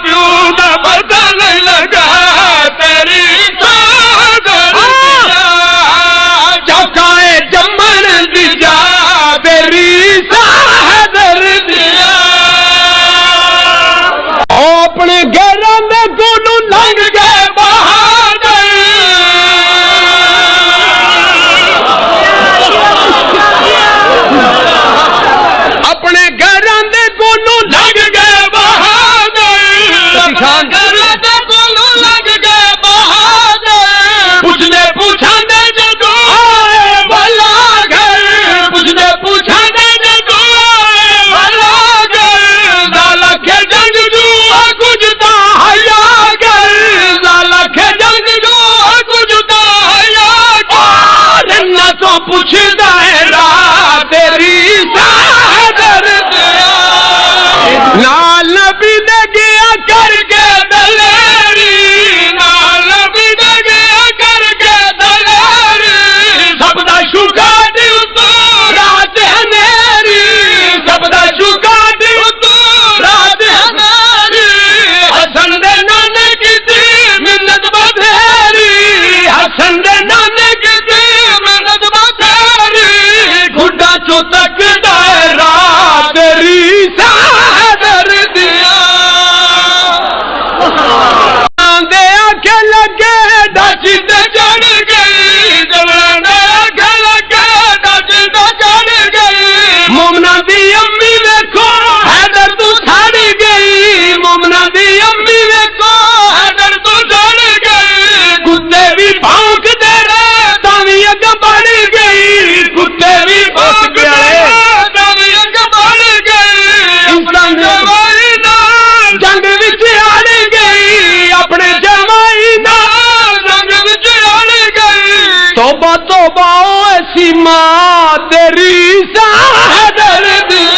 پیو دا پتہ نہیں لگا تیری صادر دیا چوکائے جمن دی جا تیری صادر دیا اپنے گھراں دے کولوں لنگ گئے بہادر اپنے گھراں دے کولوں لنگ گئے بہادر گھراں دے کولوں لنگ گئے بہادر پوچھنے پوچھاندے جدوں آئے والا گھر پوچھنے پوچھاندے جدوں آئے والا گھر لالا کے جنگ جو کچھ تا حیا گر لالا کے جنگ جو کچھ تا حیا گر نہ تو پوچھدا ہے راہ تیری صادر دیا نال نبی دے گیا کر کے دلیری نال نبی دے گیا کر کے دلیری سب دا شکا دل تو رات ہنیری سب دا شکا دل تو رات ہنیری حسن دے نانے کی تھی منت بدھیری حسن دے نانے کی تھی منت بدھیری گھڑا چو تک دائرہ تیری صادر دیا دے آنکھیں لگے ڈاچی تے چڑھ گئی جلانے آنکھیں لگے ڈاچی تے چڑھ گئی مومنہ دی امی ویکھو حیدر تو چھڑ گئی مومنہ دی امی ویکھو حیدر تو چھڑ گئی کتے بھی بھونک دے رہے تاوی اگ بڑھ گئی کتے بھی بھونک دے رہے تاوی اگ بڑھ گئی انسان جوائی نال جنگ وچ اڑ گئی اپنے جوائی نال جنگ وچ اڑ گئی توبہ توبہ ایسی ماں تیری صادر دیا